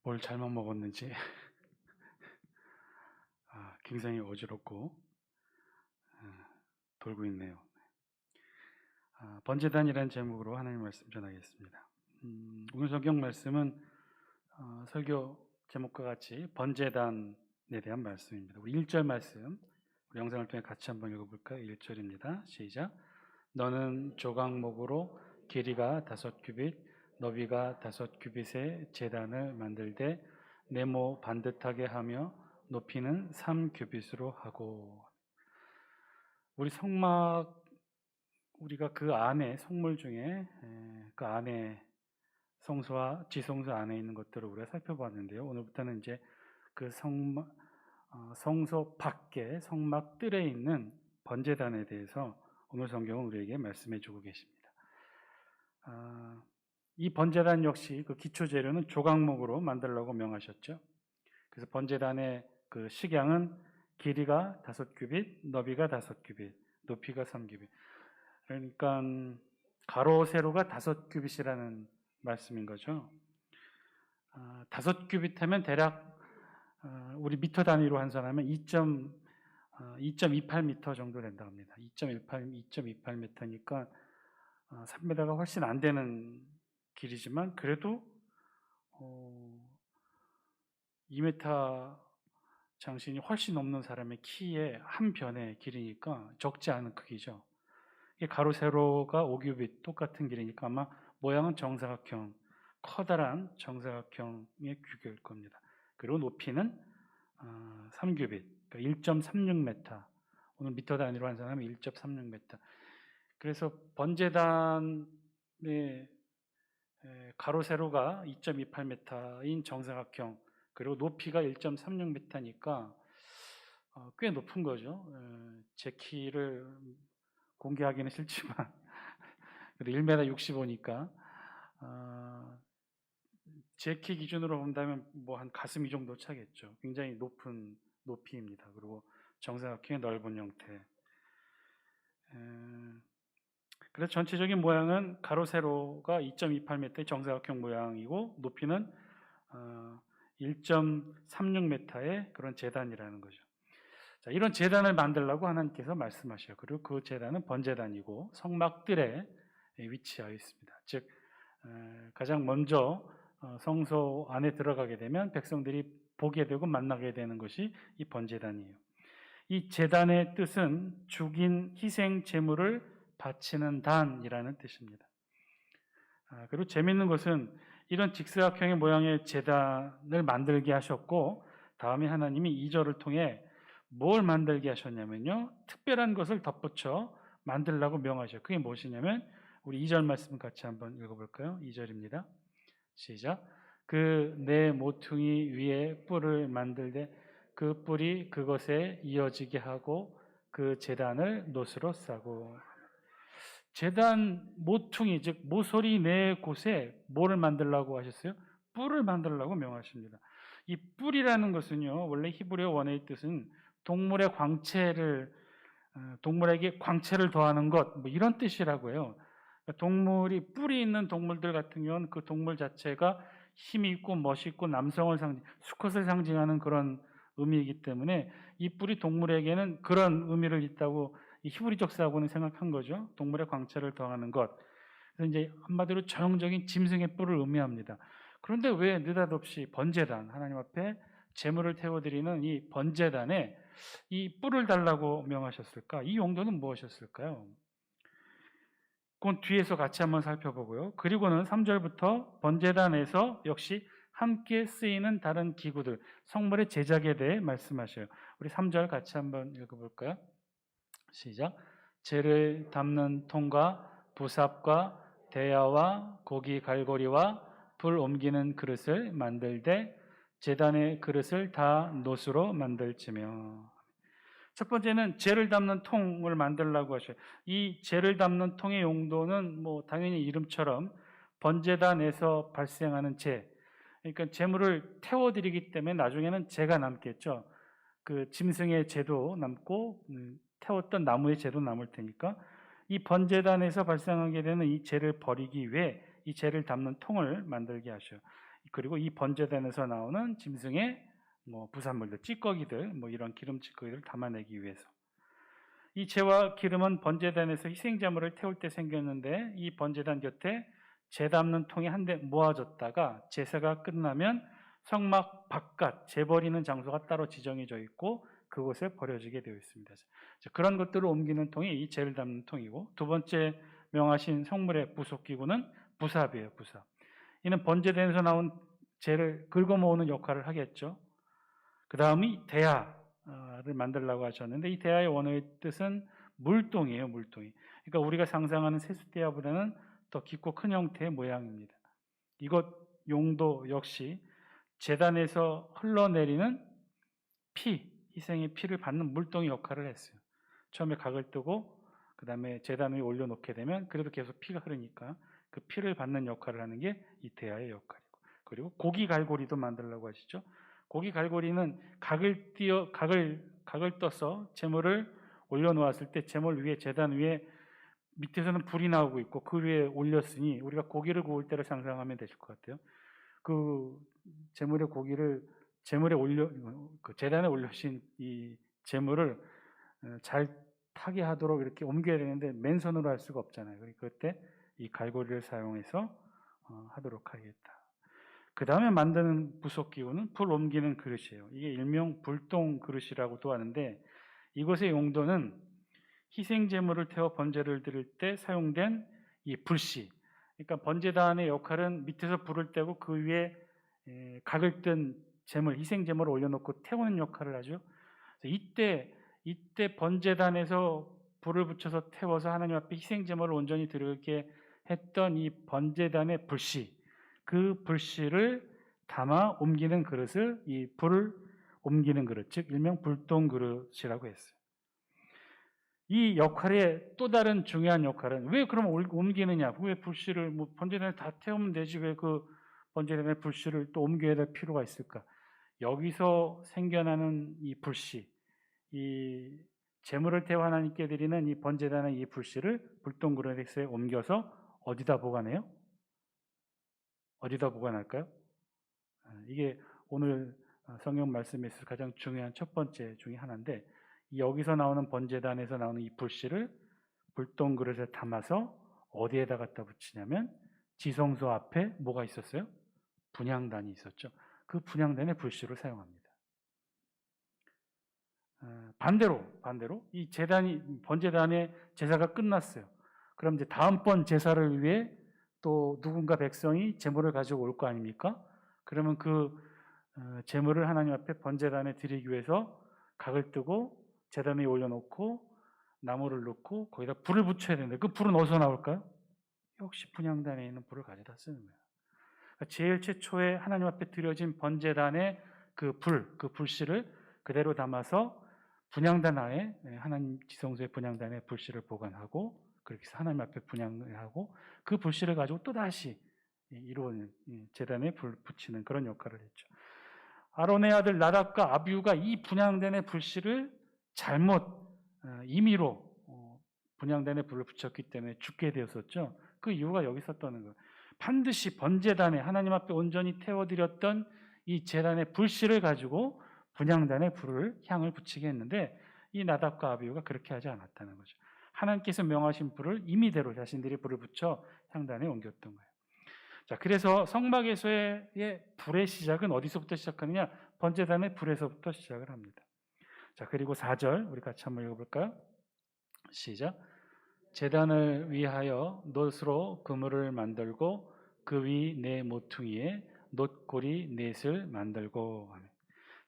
뭘 잘못 먹었는지 굉장히 어지럽고 돌고 있네요. 번제단이라는 제목으로 하나님 말씀 전하겠습니다. 오늘 성경 말씀은 설교 제목과 같이 번제단에 대한 말씀입니다. 우리 1절 말씀 우리 영상을 통해 같이 한번 읽어볼까요? 1절입니다. 시작. 너는 조각목으로 길이가 5규빗, 너비가 5규빗의 제단을 만들되 네모 반듯하게 하며 높이는 3규빗으로 하고. 우리 성막, 우리가 그 안에 성물 중에 그 안에 성소와 지성소 안에 있는 것들을 우리가 살펴봤는데요. 오늘부터는 이제 그 성소 밖에 성막 뜰에 있는 번제단에 대해서 오늘 성경은 우리에게 말씀해 주고 계십니다. 이 번제단 역시 그 기초 재료는 조각목으로 만들라고 명하셨죠. 그래서 번제단의 그 식양은 길이가 5규빗, 너비가 5규빗, 높이가 3규빗. 그러니까 가로 세로가 5규빗이라는 말씀인 거죠. 5규빗 하면 대략 우리 미터 단위로 환산하면 2.28m 정도 된다고 합니다. 2.28m니까 3m가 훨씬 안 되는 길이지만 그래도 2m 장신이 훨씬 넘는 사람의 키의 한 변의 길이니까 적지 않은 크기죠. 가로 세로가 5규빗 똑같은 길이니까 아마 모양은 정사각형, 커다란 정사각형의 규격일 겁니다. 그리고 높이는 3규빗, 그러니까 1.36m. 오늘 미터 단위로 환산하면 1.36m. 그래서 번제단의 가로 세로가 2.28m인 정사각형, 그리고 높이가 1.36m니까 꽤 높은 거죠. 제 키를 공개하기는 싫지만 그래도 1m 65니까 제 키 기준으로 본다면 뭐 한 가슴 이 정도 차겠죠. 굉장히 높은 높이입니다. 그리고 정사각형의 넓은 형태. 그래서 전체적인 모양은 가로 세로가 2.28m의 정사각형 모양이고 높이는 1.36m의 그런 제단이라는 거죠. 자, 이런 제단을 만들라고 하나님께서 말씀하셔요. 그리고 그 제단은 번제단이고 성막뜰에 위치하여 있습니다. 즉 가장 먼저 성소 안에 들어가게 되면 백성들이 보게 되고 만나게 되는 것이 이 번제단이에요. 이 제단의 뜻은 죽인 희생 제물을 바치는 단이라는 뜻입니다. 그리고 재미있는 것은 이런 직사각형의 모양의 제단을 만들게 하셨고 다음에 하나님이 2절을 통해 뭘 만들게 하셨냐면요, 특별한 것을 덧붙여 만들라고 명하셔요. 그게 무엇이냐면 우리 2절 말씀 같이 한번 읽어볼까요? 2절입니다. 시작. 그 네 모퉁이 위에 뿔을 만들되 그 뿔이 그것에 이어지게 하고 그 제단을 놋으로 싸고. 제단 모퉁이, 즉 모서리 네 곳에 뭐를 만들라고 하셨어요? 뿔을 만들라고 명하십니다. 이 뿔이라는 것은요, 원래 히브리어 원어의 뜻은 동물의 광채를, 동물에게 광채를 더하는 것, 뭐 이런 뜻이라고 해요. 동물이 뿔이 있는 동물들 같은 경우는 그 동물 자체가 힘이 있고 멋있고 남성을 수컷을 상징하는 그런 의미이기 때문에 이 뿔이 동물에게는 그런 의미를 있다고 이 히브리적 사고는 생각한 거죠. 동물의 광채를 더하는 것. 그래서 이제 한마디로 전형적인 짐승의 뿔을 의미합니다. 그런데 왜 느닷없이 번제단, 하나님 앞에 제물을 태워드리는 이 번제단에 이 뿔을 달라고 명하셨을까? 이 용도는 무엇이었을까요? 그건 뒤에서 같이 한번 살펴보고요. 그리고는 3절부터 번제단에서 역시 함께 쓰이는 다른 기구들, 성물의 제작에 대해 말씀하셔요. 우리 3절 같이 한번 읽어볼까요? 시작. 재를 담는 통과 부삽과 대야와 고기 갈고리와 불 옮기는 그릇을 만들되 제단의 그릇을 다 놋으로 만들지며. 첫 번째는 재를 담는 통을 만들라고 하셔요. 이 재를 담는 통의 용도는 뭐 당연히 이름처럼 번제단에서 발생하는 재, 그러니까 재물을 태워드리기 때문에 나중에는 재가 남겠죠. 그 짐승의 재도 남고 태웠던 나무의 재도 남을 테니까 이 번제단에서 발생하게 되는 이 재를 버리기 위해 이 재를 담는 통을 만들게 하셔요. 그리고 이 번제단에서 나오는 짐승의 뭐 부산물들, 찌꺼기들, 뭐 이런 기름 찌꺼기를 담아내기 위해서. 이 재와 기름은 번제단에서 희생제물을 태울 때 생겼는데, 이 번제단 곁에 재 담는 통이 한 대 모아졌다가 제사가 끝나면 성막 바깥 재 버리는 장소가 따로 지정해져 있고 그곳에 버려지게 되어 있습니다. 그런 것들을 옮기는 통이 이 재를 담는 통이고, 두 번째 명하신 성물의 부속기구는 부삽이에요. 부삽. 이는 번제단에서 나온 재를 긁어 모으는 역할을 하겠죠. 그 다음이 대야를 만들려고 하셨는데, 이 대야의 원어의 뜻은 물동이에요. 물동이. 그러니까 우리가 상상하는 세숫대야보다는 더 깊고 큰 형태의 모양입니다. 이것 용도 역시 제단에서 흘러내리는 피, 희생의 피를 받는 물동이 역할을 했어요. 처음에 각을 뜨고 그 다음에 제단 위에 올려놓게 되면 그래도 계속 피가 흐르니까 그 피를 받는 역할을 하는 게 이 대야의 역할이고, 그리고 고기 갈고리도 만들려고 하시죠. 고기 갈고리는 각을 떠서 제물을 올려놓았을 때 제물 위에, 제단 위에 밑에서는 불이 나오고 있고 그 위에 올렸으니 우리가 고기를 구울 때를 상상하면 되실 것 같아요. 그 제물의 고기를 제물에 올려, 그 제단에 올려신 이 제물을 잘 타게 하도록 이렇게 옮겨야 되는데 맨손으로 할 수가 없잖아요. 그러니까 그때 이 갈고리를 사용해서 하도록 하겠다. 그 다음에 만드는 부속기구는 불 옮기는 그릇이에요. 이게 일명 불동 그릇이라고도 하는데, 이것의 용도는 희생제물을 태워 번제를 드릴 때 사용된 이 불씨, 그러니까 번제단의 역할은 밑에서 불을 떼고 그 위에 각을 뜬 제물, 희생제물을 올려놓고 태우는 역할을 하죠. 이때 번제단에서 불을 붙여서 태워서 하나님 앞에 희생제물을 온전히 드리게 했던 이 번제단의 불씨, 그 불씨를 담아 옮기는 그릇을 이 불을 옮기는 그릇, 즉 일명 불동 그릇이라고 했어요. 이 역할의 또 다른 중요한 역할은, 왜 그럼 옮기느냐? 왜 불씨를 뭐 번제단에 다 태우면 되지 왜 그 번제단의 불씨를 또 옮겨야 될 필요가 있을까? 여기서 생겨나는 이 불씨, 이 제물을 태워 하나님께 드리는 이 번제단의 이 불씨를 불동 그릇에 옮겨서 어디다 보관해요? 어디다 보관할까요? 이게 오늘 성경 말씀에 있어서 가장 중요한 첫 번째 중에 하나인데, 여기서 나오는 번제단에서 나오는 이 불씨를 불동 그릇에 담아서 어디에다 갖다 붙이냐면 지성소 앞에 뭐가 있었어요? 분향단이 있었죠. 그 분향단의 불씨를 사용합니다. 반대로 이 번제단의 제사가 끝났어요. 그럼 이제 다음번 제사를 위해 또 누군가 백성이 제물을 가지고 올 거 아닙니까? 그러면 그 제물을 하나님 앞에 번제단에 드리기 위해서 각을 뜨고 제단 위에 올려놓고 나무를 넣고 거기다 불을 붙여야 되는데, 그 불은 어디서 나올까요? 역시 분향단에 있는 불을 가져다 쓰는 거예요. 그러니까 제일 최초에 하나님 앞에 드려진 번제단의 그 불씨를 그대로 담아서 분향단 안에, 하나님 지성소의 분향단에 불씨를 보관하고, 그렇게 해서 하나님 앞에 분향을 하고 그 불씨를 가지고 또다시 이루어진 제단에 불 붙이는 그런 역할을 했죠. 아론의 아들 나답과 아비후가 이 분향단의 불씨를 잘못 임의로 분향단에 불을 붙였기 때문에 죽게 되었었죠. 그 이유가 여기 있었다는 거예요. 반드시 번제단에 하나님 앞에 온전히 태워드렸던 이 제단의 불씨를 가지고 분향단에 불을, 향을 붙이게 했는데, 이 나답과 아비후가 그렇게 하지 않았다는 거죠. 하나님께서 명하신 불을 임의대로 자신들이 불을 붙여 향단에 옮겼던 거예요. 자, 그래서 성막에서의 불의 시작은 어디서부터 시작하느냐? 번제단의 불에서부터 시작을 합니다. 자, 그리고 4절 우리 같이 한번 읽어볼까요? 시작. 제단을 위하여 놋으로 그물을 만들고 그 위 네 모퉁이에 놋고리 넷을 만들고.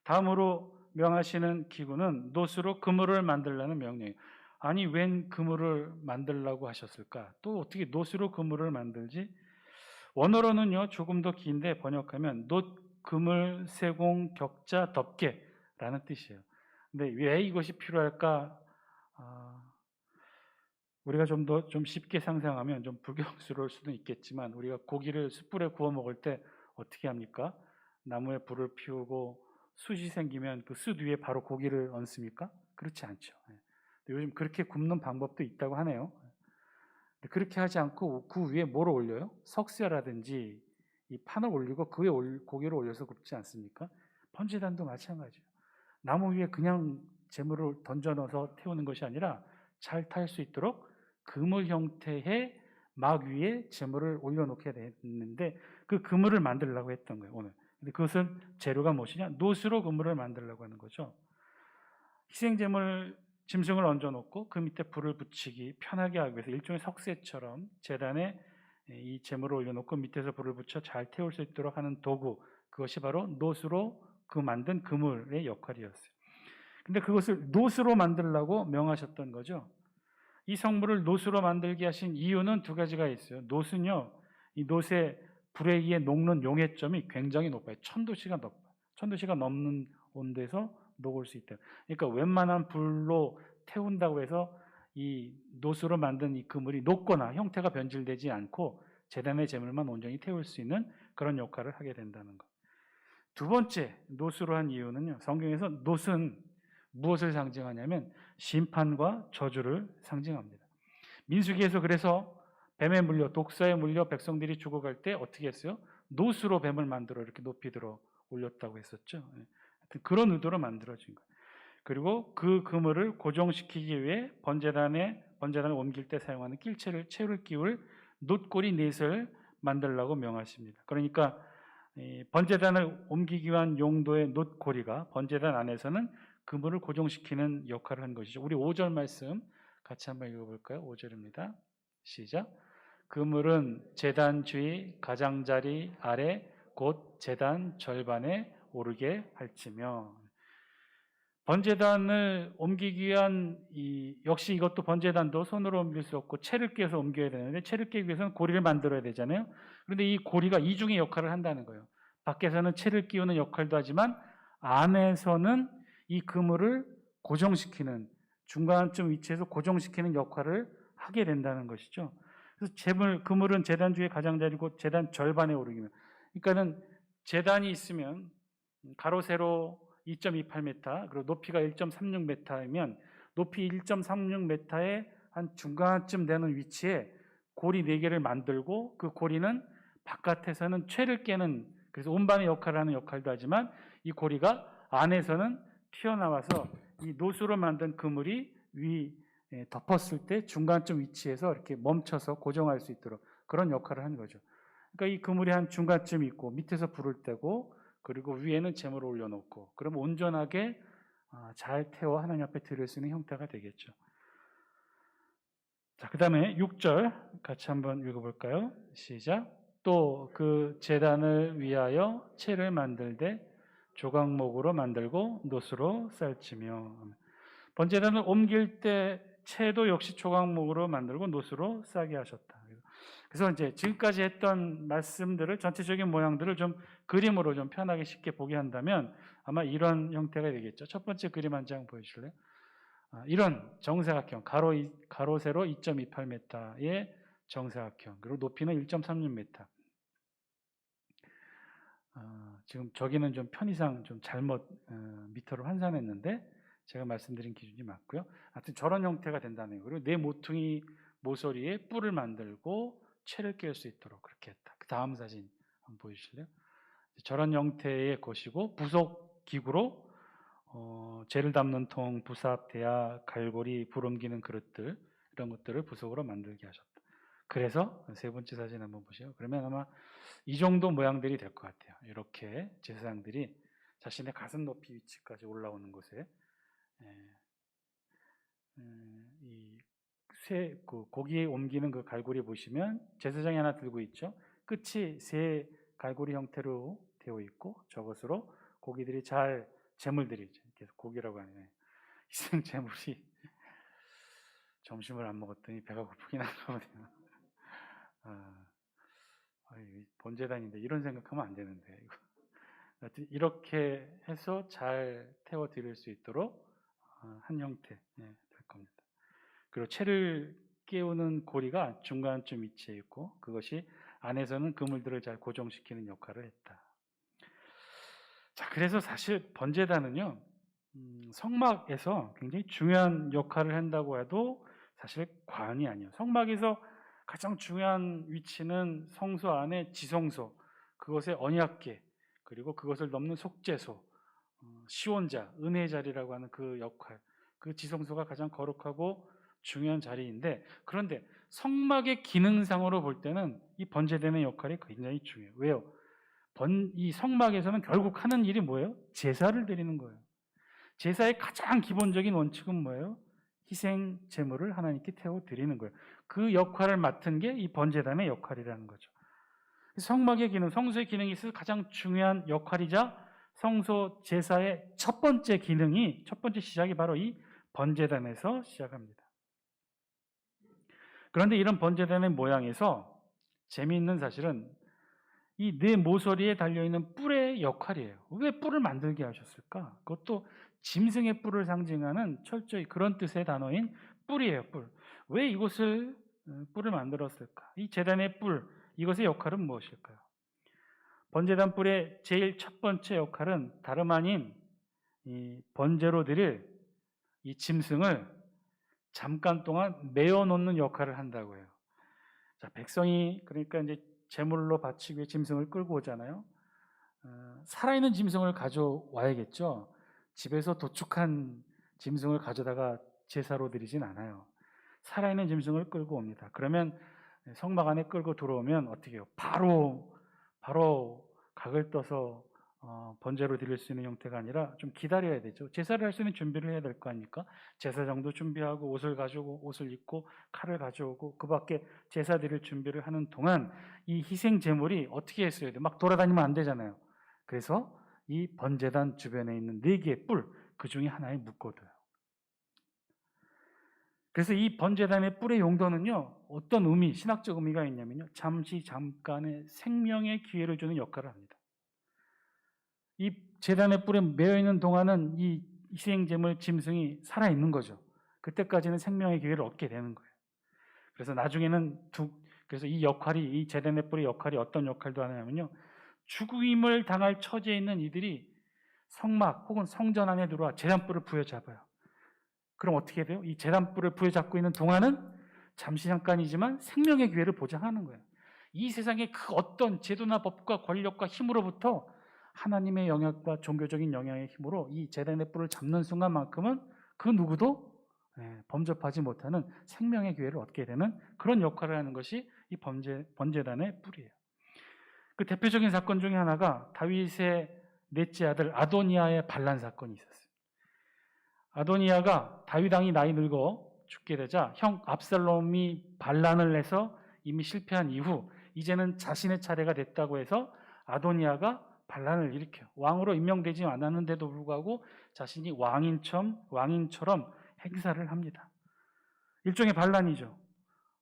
다음으로 명하시는 기구는 놋으로 그물을 만들라는 명령이에요. 아니, 웬 그물을 만들라고 하셨을까? 또 어떻게 놋으로 그물을 만들지? 원어로는요 조금 더 긴데 번역하면 놋, 그물, 세공, 격자, 덮개라는 뜻이에요. 근데 왜 이것이 필요할까? 우리가 좀 쉽게 상상하면 좀 불경스러울 수도 있겠지만, 우리가 고기를 숯불에 구워 먹을 때 어떻게 합니까? 나무에 불을 피우고 숯이 생기면 그 숯 위에 바로 고기를 얹습니까? 그렇지 않죠. 요즘 그렇게 굽는 방법도 있다고 하네요. 그렇게 하지 않고 그 위에 뭐를 올려요? 석쇠라든지 이 판을 올리고 그 위에 고기를 올려서 굽지 않습니까? 번제단도 마찬가지예요. 나무 위에 그냥 재물을 던져 넣어서 태우는 것이 아니라 잘 탈 수 있도록 그물 형태의 막 위에 재물을 올려놓게 됐는데 그 그물을 만들려고 했던 거예요, 오늘. 근데 그것은 재료가 무엇이냐? 노수로 그물을 만들려고 하는 거죠. 희생제물 짐승을 얹어놓고 그 밑에 불을 붙이기 편하게 하기 위해서 일종의 석쇠처럼 제단에 이 재물을 올려놓고 밑에서 불을 붙여 잘 태울 수 있도록 하는 도구, 그것이 바로 노수로 그 만든 그물의 역할이었어요. 근데 그것을 노수로 만들라고 명하셨던 거죠. 이 성물을 노수로 만들게 하신 이유는 두 가지가 있어요. 노수는요, 이 노새 불에 의해 녹는 용해점이 굉장히 높아요. 1000도씨가 높아요. 1000도씨가 넘는 온도에서 녹을 수 있다. 그러니까 웬만한 불로 태운다고 해서 이 노수로 만든 이 그물이 녹거나 형태가 변질되지 않고 제단의 재물만 온전히 태울 수 있는 그런 역할을 하게 된다는 것. 두 번째, 노수로 한 이유는요, 성경에서 노수는 무엇을 상징하냐면 심판과 저주를 상징합니다. 민수기에서 그래서 뱀에 물려 독사에 물려 백성들이 죽어갈 때 어떻게 했어요? 노수로 뱀을 만들어 이렇게 높이 들어 올렸다고 했었죠. 그런 의도로 만들어진 거예요. 그리고 그 그물을 고정시키기 위해 번제단을 옮길 때 사용하는 채를 끼울 놋고리 넷을 만들라고 명하십니다. 그러니까 번제단을 옮기기 위한 용도의 놋고리가 번제단 안에서는 그물을 고정시키는 역할을 한 것이죠. 우리 5절 말씀 같이 한번 읽어볼까요? 5절입니다. 시작. 그물은 제단 주위 가장자리 아래 곧 제단 절반에 오르게 할지며. 번제단을 옮기기 위한 역시 이것도 번제단도 손으로 옮길 수 없고 채를 끼워서 옮겨야 되는데 채를 끼기 위해서는 고리를 만들어야 되잖아요. 그런데 이 고리가 이중의 역할을 한다는 거예요. 밖에서는 채를 끼우는 역할도 하지만 안에서는 이 그물을 고정시키는 중간쯤 위치에서 고정시키는 역할을 하게 된다는 것이죠. 그래서 그물은 제단 주의 가장자리고 제단 절반에 오르기면, 그러니까는 제단이 있으면 가로 세로 2.28m 그리고 높이가 1.36m이면 높이 1.36m의 한 중간쯤 되는 위치에 고리 4개를 만들고 그 고리는 바깥에서는 채를 깨는, 그래서 운반의 역할을 하는 역할도 하지만 이 고리가 안에서는 튀어나와서 이 노수로 만든 그물이 위 덮었을 때 중간쯤 위치에서 이렇게 멈춰서 고정할 수 있도록 그런 역할을 하는 거죠. 그러니까 이 그물이 한 중간쯤 있고 밑에서 불을 떼고 그리고 위에는 재물을 올려놓고 그럼 온전하게 잘 태워 하나님 앞에 드릴 수 있는 형태가 되겠죠. 자, 그 다음에 6절 같이 한번 읽어볼까요? 시작. 또 그 제단을 위하여 채를 만들되 조각목으로 만들고 놋으로 쌀치며. 번제단을 옮길 때 채도 역시 조각목으로 만들고 놋으로 싸게 하셨다. 그래서 이제 지금까지 했던 말씀들을 전체적인 모양들을 좀 그림으로 좀 편하게 쉽게 보게 한다면 아마 이런 형태가 되겠죠. 첫 번째 그림 한 장 보여주실래요? 이런 정사각형, 가로 세로 2.28m의 정사각형, 그리고 높이는 1.36m. 지금 저기는 좀 편의상 좀 잘못 미터로 환산했는데 제가 말씀드린 기준이 맞고요. 하여튼 저런 형태가 된다는 거예요. 그리고 내 모퉁이 모서리에 뿔을 만들고 채를 깰 수 있도록 그렇게 했다. 그 다음 사진 한번 보여주실래요? 저런 형태의 것이고 부속 기구로 재를 담는 통, 부삽, 대야, 갈고리, 불 옮기는 그릇들 이런 것들을 부속으로 만들게 하셨다. 그래서 세 번째 사진 한번 보시죠. 그러면 아마 이 정도 모양들이 될 것 같아요. 이렇게 제사장들이 자신의 가슴 높이 위치까지 올라오는 곳에 그 고기 옮기는 그 갈고리 보시면 제사장이 하나 들고 있죠. 끝이 새 갈고리 형태로 되어 있고 저것으로 고기들이 재물들이 계속 고기라고 하네요. 희생 재물이 점심을 안 먹었더니 배가 고프긴 한가 보네요. 번제단인데 이런 생각하면 안 되는데 이렇게 해서 잘 태워 드릴 수 있도록 한 형태 될 겁니다. 그리고 채를 깨우는 고리가 중간쯤 위치해 있고 그것이 안에서는 그물들을 잘 고정시키는 역할을 했다. 자, 그래서 사실 번제단은요 성막에서 굉장히 중요한 역할을 한다고 해도 사실 과언이 아니에요. 성막에서 가장 중요한 위치는 성소 안에 지성소, 그것의 언약궤, 그리고 그것을 넘는 속죄소, 시온자, 은혜의 자리라고 하는 그 역할, 그 지성소가 가장 거룩하고 중요한 자리인데, 그런데 성막의 기능상으로 볼 때는 이 번제되는 역할이 굉장히 중요해요. 왜요? 이 성막에서는 결국 하는 일이 뭐예요? 제사를 드리는 거예요. 제사의 가장 기본적인 원칙은 뭐예요? 희생 제물을 하나님께 태워 드리는 거예요. 그 역할을 맡은 게 이 번제단의 역할이라는 거죠. 성막의 기능, 성소의 기능이 있어서 가장 중요한 역할이자 성소 제사의 첫 번째 기능이, 첫 번째 시작이 바로 이 번제단에서 시작합니다. 그런데 이런 번제단의 모양에서 재미있는 사실은 이 네 모서리에 달려있는 뿔의 역할이에요. 왜 뿔을 만들게 하셨을까? 그것도 짐승의 뿔을 상징하는 철저히 그런 뜻의 단어인 뿔이에요. 뿔. 왜 이것을 뿔을 만들었을까? 이 제단의 뿔, 이것의 역할은 무엇일까요? 번제단 뿔의 제일 첫 번째 역할은 다름 아닌 이 번제로 드릴 이 짐승을 잠깐 동안 메어 놓는 역할을 한다고 해요. 자, 백성이 그러니까 이제 제물로 바치기 위해 짐승을 끌고 오잖아요. 살아있는 짐승을 가져와야겠죠. 집에서 도축한 짐승을 가져다가 제사로 드리진 않아요. 살아있는 짐승을 끌고 옵니다. 그러면 성막 안에 끌고 들어오면 어떻게 해요? 바로 각을 떠서 번제로 드릴 수 있는 형태가 아니라 좀 기다려야 되죠. 제사를 할 수 있는 준비를 해야 될 거 아닙니까? 제사장도 준비하고 옷을 가져오고 옷을 입고 칼을 가져오고 그 밖에 제사 드릴 준비를 하는 동안 이 희생 제물이 어떻게 했어야 돼요? 막 돌아다니면 안 되잖아요. 그래서 이 번제단 주변에 있는 4개의 뿔, 그 중에 하나에 묶어둬요. 그래서 이 번제단의 뿔의 용도는요, 어떤 의미, 신학적 의미가 있냐면요, 잠깐의 생명의 기회를 주는 역할을 합니다. 이 제단의 뿔에 매여 있는 동안은 이 희생제물 짐승이 살아있는 거죠. 그때까지는 생명의 기회를 얻게 되는 거예요. 그래서 나중에는 그래서 이 역할이, 이 제단의 뿔의 역할이 어떤 역할도 하냐면요, 죽임을 당할 처지에 있는 이들이 성막 혹은 성전 안에 들어와 제단뿔을 부여잡아요. 그럼 어떻게 돼요? 이 제단뿔을 부여잡고 있는 동안은 잠시 잠깐이지만 생명의 기회를 보장하는 거예요. 이 세상의 그 어떤 제도나 법과 권력과 힘으로부터 하나님의 영향과 종교적인 영향의 힘으로 이 제단의 뿔을 잡는 순간만큼은 그 누구도 범접하지 못하는 생명의 기회를 얻게 되는 그런 역할을 하는 것이 이 번제단의 뿔이에요. 그 대표적인 사건 중에 하나가 다윗의 넷째 아들 아도니아의 반란 사건이 있었어요. 아도니아가 다윗 왕이 나이 늙어 죽게 되자 형 압살롬이 반란을 해서 이미 실패한 이후 이제는 자신의 차례가 됐다고 해서 아도니아가 반란을 일으켜요. 왕으로 임명되지 않았는데도 불구하고 자신이 왕인처럼 행사를 합니다. 일종의 반란이죠.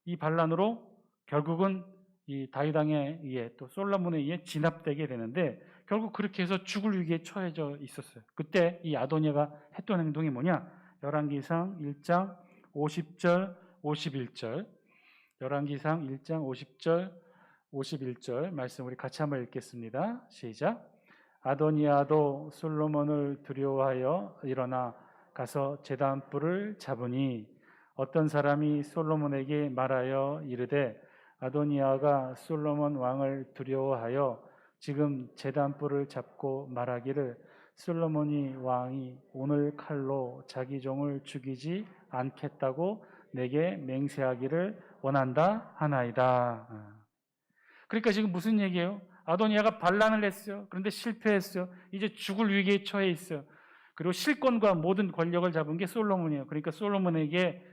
이 반란으로 결국은 이 다윗 왕에 의해 또 솔로몬에 의해 진압되게 되는데 결국 그렇게 해서 죽을 위기에 처해져 있었어요. 그때 이 아도니아가 했던 행동이 뭐냐? 열왕기상 1장 50절, 51절. 열왕기상 1장 50절, 51절 말씀 우리 같이 한번 읽겠습니다. 시작. 아도니아도 솔로몬을 두려워하여 일어나 가서 제단뿔을 잡으니 어떤 사람이 솔로몬에게 말하여 이르되 아도니아가 솔로몬 왕을 두려워하여 지금 제단뿔을 잡고 말하기를 솔로몬이 왕이 오늘 칼로 자기 종을 죽이지 않겠다고 내게 맹세하기를 원한다 하나이다. 그러니까 지금 무슨 얘기예요? 아도니아가 반란을 했어요. 그런데 실패했어요. 이제 죽을 위기에 처해 있어요. 그리고 실권과 모든 권력을 잡은 게 솔로몬이에요. 그러니까 솔로몬에게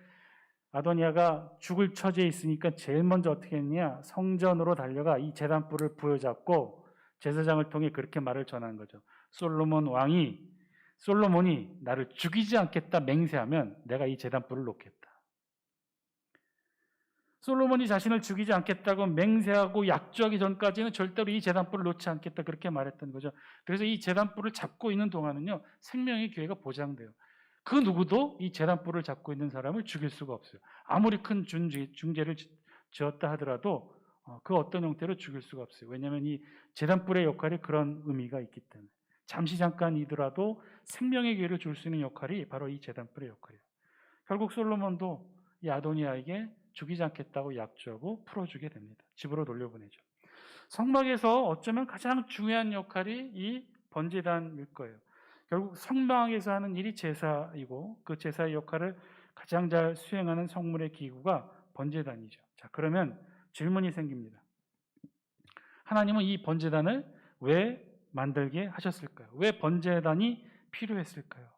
아도니아가 죽을 처지에 있으니까 제일 먼저 어떻게 했냐? 성전으로 달려가 이 제단뿔을 부여잡고 제사장을 통해 그렇게 말을 전한 거죠. 솔로몬이 나를 죽이지 않겠다 맹세하면 내가 이 제단뿔을 놓겠다. 솔로몬이 자신을 죽이지 않겠다고 맹세하고 약조하기 전까지는 절대로 이 제단뿔을 놓지 않겠다 그렇게 말했던 거죠. 그래서 이 제단뿔을 잡고 있는 동안은요, 생명의 기회가 보장돼요. 그 누구도 이 제단뿔을 잡고 있는 사람을 죽일 수가 없어요. 아무리 큰 중죄를 지었다 하더라도 그 어떤 형태로 죽일 수가 없어요. 왜냐하면 이 제단뿔의 역할이 그런 의미가 있기 때문에 잠시 잠깐이더라도 생명의 기회를 줄 수 있는 역할이 바로 이 제단뿔의 역할이에요. 결국 솔로몬도 이 아도니아에게 죽이지 않겠다고 약조하고 풀어주게 됩니다. 집으로 돌려보내죠. 성막에서 어쩌면 가장 중요한 역할이 이 번제단일 거예요. 결국 성막에서 하는 일이 제사이고 그 제사의 역할을 가장 잘 수행하는 성물의 기구가 번제단이죠. 자, 그러면 질문이 생깁니다. 하나님은 이 번제단을 왜 만들게 하셨을까요? 왜 번제단이 필요했을까요?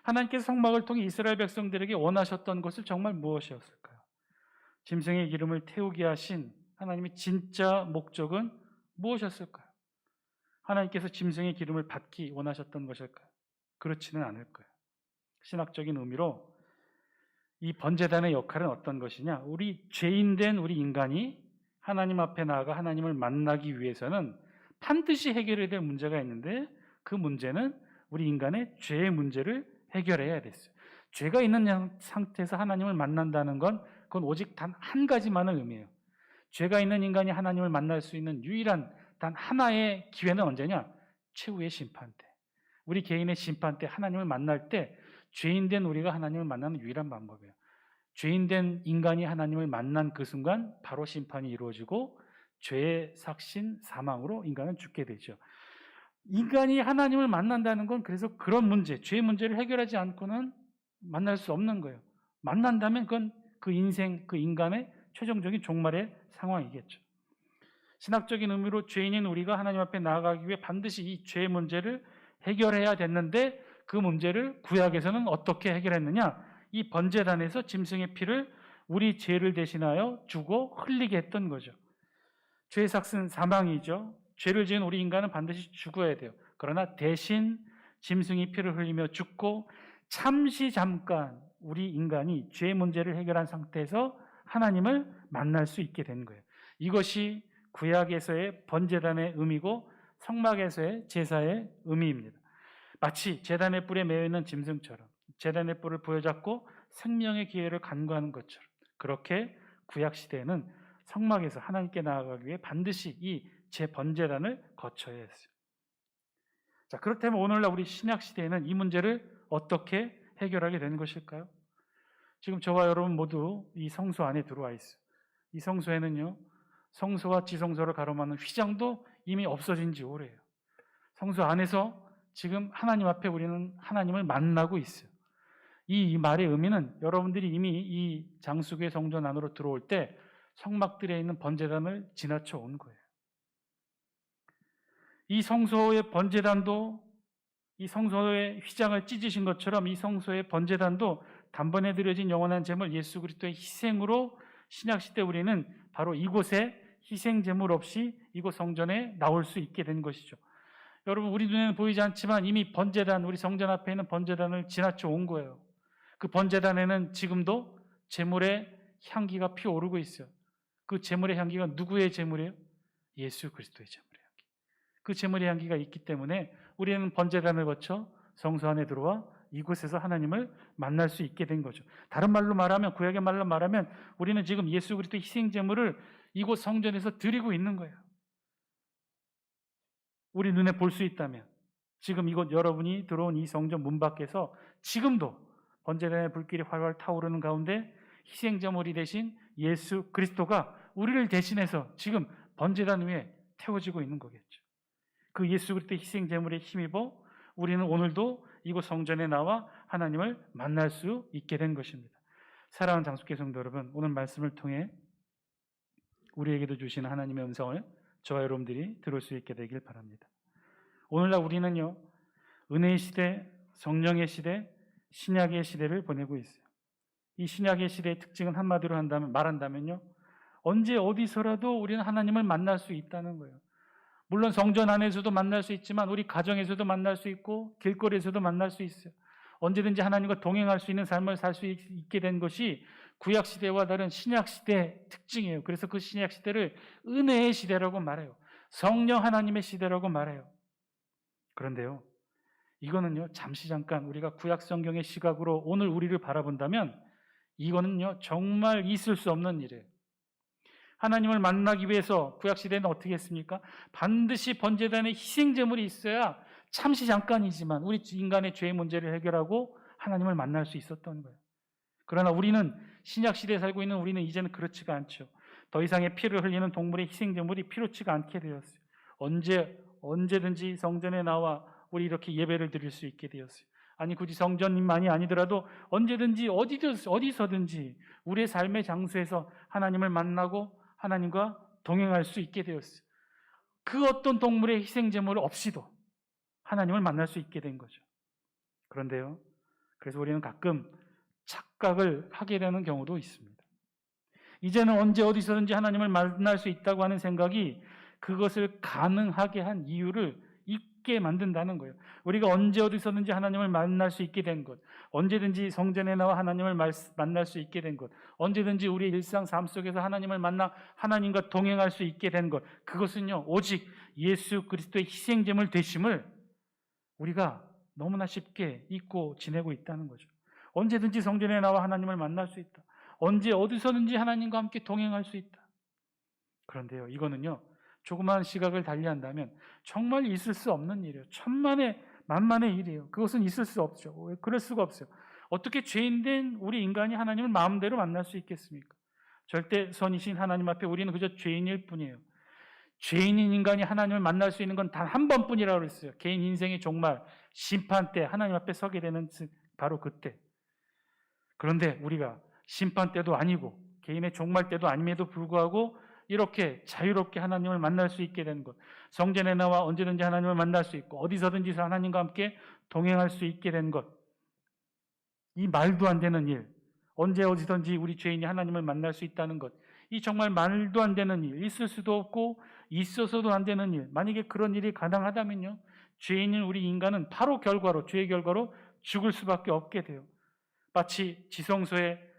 하나님께서 성막을 통해 이스라엘 백성들에게 원하셨던 것을 정말 무엇이었을까요? 짐승의 기름을 태우게 하신 하나님의 진짜 목적은 무엇이었을까요? 하나님께서 짐승의 기름을 받기 원하셨던 것일까요? 그렇지는 않을 거예요. 신학적인 의미로 이 번제단의 역할은 어떤 것이냐? 우리 죄인된 우리 인간이 하나님 앞에 나아가 하나님을 만나기 위해서는 반드시 해결해야 될 문제가 있는데 그 문제는 우리 인간의 죄의 문제를 해결해야 됐어요. 죄가 있는 상태에서 하나님을 만난다는 건 그건 오직 단 한 가지만을 의미해요. 죄가 있는 인간이 하나님을 만날 수 있는 유일한 단 하나의 기회는 언제냐? 최후의 심판 때. 우리 개인의 심판 때 하나님을 만날 때 죄인된 우리가 하나님을 만나는 유일한 방법이에요. 죄인된 인간이 하나님을 만난 그 순간 바로 심판이 이루어지고 죄의 삭신, 사망으로 인간은 죽게 되죠. 인간이 하나님을 만난다는 건 그래서 그런 문제, 죄의 문제를 해결하지 않고는 만날 수 없는 거예요. 만난다면 그건 그 인생, 그 인간의 최종적인 종말의 상황이겠죠. 신학적인 의미로 죄인인 우리가 하나님 앞에 나아가기 위해 반드시 이 죄의 문제를 해결해야 됐는데 그 문제를 구약에서는 어떻게 해결했느냐? 이 번제단에서 짐승의 피를 우리 죄를 대신하여 주고 흘리게 했던 거죠. 죄의 삭은 사망이죠. 죄를 지은 우리 인간은 반드시 죽어야 돼요. 그러나 대신 짐승이 피를 흘리며 죽고 잠시 잠깐 우리 인간이 죄의 문제를 해결한 상태에서 하나님을 만날 수 있게 된 거예요. 이것이 구약에서의 번제단의 의미고 성막에서의 제사의 의미입니다. 마치 제단의 뿔에 매여있는 짐승처럼 제단의 뿔을 부여잡고 생명의 기회를 간구하는 것처럼 그렇게 구약시대에는 성막에서 하나님께 나아가기 위해 반드시 이 제번제단을 거쳐야 했어요. 자, 그렇다면 오늘날 우리 신약시대에는 이 문제를 어떻게 해결하게 되는 것일까요? 지금 저와 여러분 모두 이 성소 안에 들어와 있어요. 이 성소에는요, 성소와 지성소를 가로막는 휘장도 이미 없어진 지 오래예요. 성소 안에서 지금 하나님 앞에 우리는 하나님을 만나고 있어요. 이 말의 의미는 여러분들이 이미 이 장수교의 성전 안으로 들어올 때 성막들에 있는 번제단을 지나쳐 온 거예요. 이 성소의 번제단도 이 성소의 휘장을 찢으신 것처럼 이 성소의 번제단도 단번에 드려진 영원한 제물 예수 그리스도의 희생으로 신약시대 우리는 바로 이곳에 희생 제물 없이 이곳 성전에 나올 수 있게 된 것이죠. 여러분, 우리 눈에는 보이지 않지만 이미 번제단, 우리 성전 앞에 있는 번제단을 지나쳐 온 거예요. 그 번제단에는 지금도 제물의 향기가 피어오르고 있어요. 그 제물의 향기가 누구의 제물이에요? 예수 그리스도의 제물의 향기. 그 제물의 향기가 있기 때문에 우리는 번제단을 거쳐 성소 안에 들어와 이곳에서 하나님을 만날 수 있게 된 거죠. 다른 말로 말하면, 구약의 말로 말하면 우리는 지금 예수 그리스도의 희생 제물을 이곳 성전에서 드리고 있는 거예요. 우리 눈에 볼 수 있다면 지금 이곳 여러분이 들어온 이 성전 문 밖에서 지금도 번제단의 불길이 활활 타오르는 가운데 희생제물이 되신 예수 그리스도가 우리를 대신해서 지금 번제단 위에 태워지고 있는 거겠죠. 그 예수 그리스도의 희생제물에 힘입어 우리는 오늘도 이곳 성전에 나와 하나님을 만날 수 있게 된 것입니다. 사랑하는 장수교회 성도 여러분, 오늘 말씀을 통해 우리에게도 주시는 하나님의 음성을 저와 여러분들이 들을 수 있게 되길 바랍니다. 오늘날 우리는요, 은혜의 시대, 성령의 시대, 신약의 시대를 보내고 있어요. 이 신약의 시대의 특징은 한마디로 말한다면요, 언제 어디서라도 우리는 하나님을 만날 수 있다는 거예요. 물론 성전 안에서도 만날 수 있지만 우리 가정에서도 만날 수 있고 길거리에서도 만날 수 있어요. 언제든지 하나님과 동행할 수 있는 삶을 살 수 있게 된 것이 구약시대와 다른 신약시대의 특징이에요. 그래서 그 신약시대를 은혜의 시대라고 말해요. 성령 하나님의 시대라고 말해요. 그런데요, 이거는요, 잠시 잠깐 우리가 구약 성경의 시각으로 오늘 우리를 바라본다면 이거는요, 정말 있을 수 없는 일이에요. 하나님을 만나기 위해서 구약시대는 어떻게 했습니까? 반드시 번제단의 희생제물이 있어야 잠시 잠깐이지만 우리 인간의 죄의 문제를 해결하고 하나님을 만날 수 있었던 거예요. 그러나 우리는 신약시대에 살고 있는 우리는 이제는 그렇지가 않죠. 더 이상의 피를 흘리는 동물의 희생제물이 필요치가 않게 되었어요. 언제든지 성전에 나와 우리 이렇게 예배를 드릴 수 있게 되었어요. 아니 굳이 성전만이 아니더라도 언제든지 어디서든지 우리의 삶의 장소에서 하나님을 만나고 하나님과 동행할 수 있게 되었어요. 그 어떤 동물의 희생제물 없이도 하나님을 만날 수 있게 된 거죠. 그런데요, 그래서 우리는 가끔 착각을 하게 되는 경우도 있습니다. 이제는 언제 어디서든지 하나님을 만날 수 있다고 하는 생각이 그것을 가능하게 한 이유를 잊게 만든다는 거예요. 우리가 언제 어디서든지 하나님을 만날 수 있게 된 것, 언제든지 성전에 나와 하나님을 만날 수 있게 된 것, 언제든지 우리의 일상 삶 속에서 하나님을 만나 하나님과 동행할 수 있게 된 것, 그것은요 오직 예수 그리스도의 희생제물 되심을 우리가 너무나 쉽게 잊고 지내고 있다는 거죠. 언제든지 성전에 나와 하나님을 만날 수 있다. 언제 어디서든지 하나님과 함께 동행할 수 있다. 그런데요, 이거는요 조그마한 시각을 달리한다면 정말 있을 수 없는 일이에요. 천만의 만만의 일이에요. 그것은 있을 수 없죠. 왜 그럴 수가 없어요. 어떻게 죄인된 우리 인간이 하나님을 마음대로 만날 수 있겠습니까? 절대 선이신 하나님 앞에 우리는 그저 죄인일 뿐이에요. 죄인인 인간이 하나님을 만날 수 있는 건 단 한 번뿐이라고 그랬어요. 개인 인생의 종말, 심판 때 하나님 앞에 서게 되는 바로 그때. 그런데 우리가 심판 때도 아니고 개인의 종말 때도 아님에도 불구하고 이렇게 자유롭게 하나님을 만날 수 있게 된 것, 성전에 나와 언제든지 하나님을 만날 수 있고 어디서든지 하나님과 함께 동행할 수 있게 된 것, 이 말도 안 되는 일, 언제 어디서든지 우리 죄인이 하나님을 만날 수 있다는 것, 이 정말 말도 안 되는 일, 있을 수도 없고 있어서도 안 되는 일, 만약에 그런 일이 가능하다면요 죄인인 우리 인간은 바로 죄의 결과로 죽을 수밖에 없게 돼요. 마치 지성소에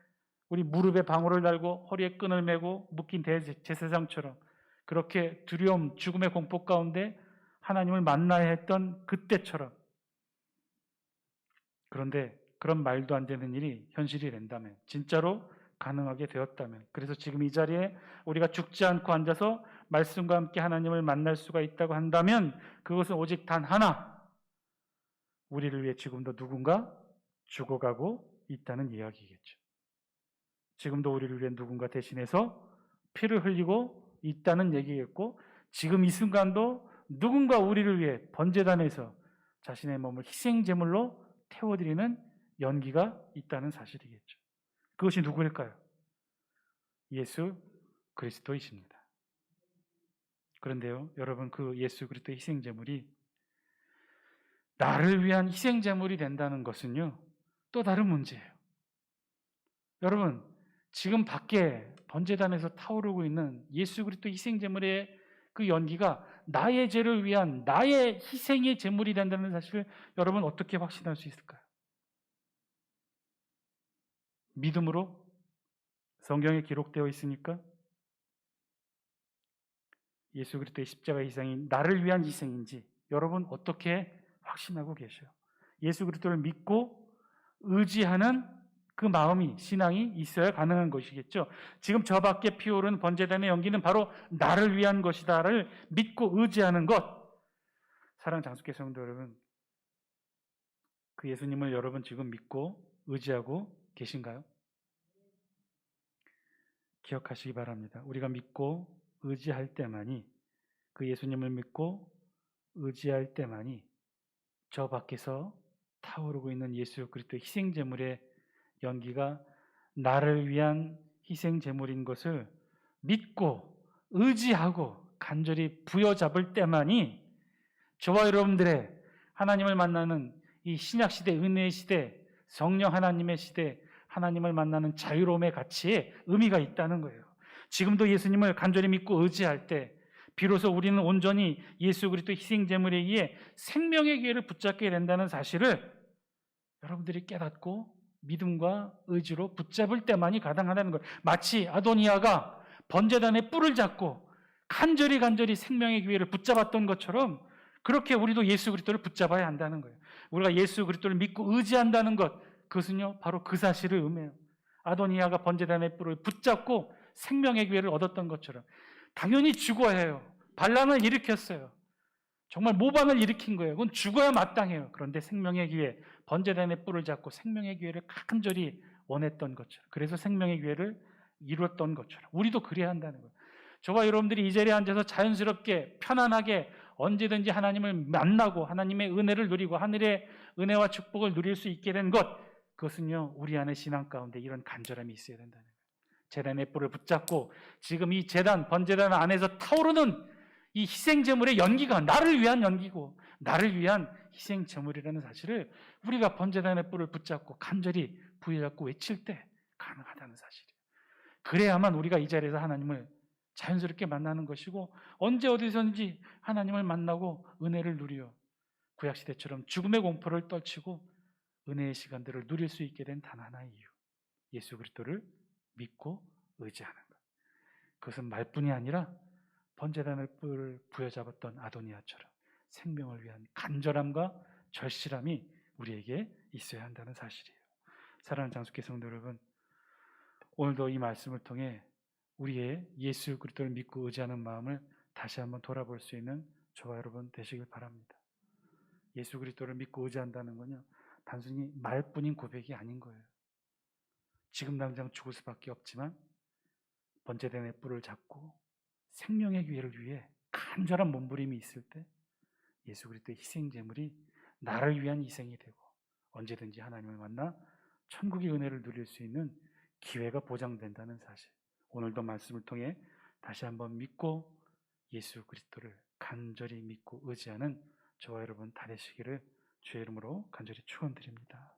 우리 무릎에 방울을 달고 허리에 끈을 매고 묶인 제사장처럼 그렇게 두려움, 죽음의 공포 가운데 하나님을 만나야 했던 그때처럼. 그런데 그런 말도 안 되는 일이 현실이 된다면, 진짜로 가능하게 되었다면, 그래서 지금 이 자리에 우리가 죽지 않고 앉아서 말씀과 함께 하나님을 만날 수가 있다고 한다면 그것은 오직 단 하나, 우리를 위해 지금도 누군가 죽어가고 있다는 이야기겠죠. 지금도 우리를 위해 누군가 대신해서 피를 흘리고 있다는 얘기겠고, 지금 이 순간도 누군가 우리를 위해 번제단에서 자신의 몸을 희생제물로 태워드리는 연기가 있다는 사실이겠죠. 그것이 누구일까요? 예수 그리스도이십니다. 그런데요, 여러분, 그 예수 그리스도의 희생제물이 나를 위한 희생제물이 된다는 것은요 또 다른 문제예요. 여러분, 지금 밖에 번제단에서 타오르고 있는 예수 그리스도 희생제물의 그 연기가 나의 죄를 위한 나의 희생의 제물이 된다는 사실을 여러분 어떻게 확신할 수 있을까요? 믿음으로? 성경에 기록되어 있으니까? 예수 그리스도의 십자가 희생이 나를 위한 희생인지 여러분 어떻게 확신하고 계셔요? 예수 그리스도를 믿고 의지하는 그 마음이, 신앙이 있어야 가능한 것이겠죠. 지금 저 밖에 피오르는 번제단의 연기는 바로 나를 위한 것이다를 믿고 의지하는 것. 사랑하는 장수교 성도 여러분, 그 예수님을 여러분 지금 믿고 의지하고 계신가요? 기억하시기 바랍니다. 우리가 믿고 의지할 때만이, 그 예수님을 믿고 의지할 때만이 저 밖에서 타오르고 있는 예수 그리스도의 희생제물의 연기가 나를 위한 희생제물인 것을 믿고 의지하고 간절히 부여잡을 때만이 저와 여러분들의 하나님을 만나는 이 신약시대, 은혜의 시대, 성령 하나님의 시대, 하나님을 만나는 자유로움의 가치에 의미가 있다는 거예요. 지금도 예수님을 간절히 믿고 의지할 때 비로소 우리는 온전히 예수 그리스도의 희생제물에 의해 생명의 기회를 붙잡게 된다는 사실을 여러분들이 깨닫고 믿음과 의지로 붙잡을 때만이 가능하다는 거예요. 마치 아도니아가 번제단의 뿔을 잡고 간절히 생명의 기회를 붙잡았던 것처럼 그렇게 우리도 예수 그리스도를 붙잡아야 한다는 거예요. 우리가 예수 그리스도를 믿고 의지한다는 것, 그것은요 바로 그 사실을 의미해요. 아도니아가 번제단의 뿔을 붙잡고 생명의 기회를 얻었던 것처럼 당연히 죽어야 해요. 반란을 일으켰어요. 정말 모방을 일으킨 거예요. 그건 죽어야 마땅해요. 그런데 생명의 기회, 번제단의 뿔을 잡고 생명의 기회를 간절히 원했던 것처럼, 그래서 생명의 기회를 이뤘던 것처럼 우리도 그래야 한다는 거예요. 저와 여러분들이 이 자리에 앉아서 자연스럽게 편안하게 언제든지 하나님을 만나고 하나님의 은혜를 누리고 하늘의 은혜와 축복을 누릴 수 있게 된 것, 그것은요 우리 안에 신앙 가운데 이런 간절함이 있어야 된다는 거예요. 제단의 뿔을 붙잡고 지금 이 제단, 번제단 안에서 타오르는 이 희생제물의 연기가 나를 위한 연기고 나를 위한 희생제물이라는 사실을 우리가 번제단의 뿔을 붙잡고 간절히 부여잡고 외칠 때 가능하다는 사실이에요. 그래야만 우리가 이 자리에서 하나님을 자연스럽게 만나는 것이고 언제 어디서든지 하나님을 만나고 은혜를 누려 구약시대처럼 죽음의 공포를 떨치고 은혜의 시간들을 누릴 수 있게 된 단 하나의 이유, 예수 그리스도를 믿고 의지하는 것. 그것은 말뿐이 아니라 번제단의 뿔을 부여잡았던 아도니아처럼 생명을 위한 간절함과 절실함이 우리에게 있어야 한다는 사실이에요. 사랑하는 장수교 성도 여러분, 오늘도 이 말씀을 통해 우리의 예수 그리스도를 믿고 의지하는 마음을 다시 한번 돌아볼 수 있는 저와 여러분 되시길 바랍니다. 예수 그리스도를 믿고 의지한다는 건요 단순히 말뿐인 고백이 아닌 거예요. 지금 당장 죽을 수밖에 없지만 번제단의 뿔을 잡고 생명의 기회를 위해 간절한 몸부림이 있을 때 예수 그리스도의 희생 제물이 나를 위한 희생이 되고 언제든지 하나님을 만나 천국의 은혜를 누릴 수 있는 기회가 보장된다는 사실, 오늘도 말씀을 통해 다시 한번 믿고 예수 그리스도를 간절히 믿고 의지하는 저와 여러분 다 되시기를 주의 이름으로 간절히 축원드립니다.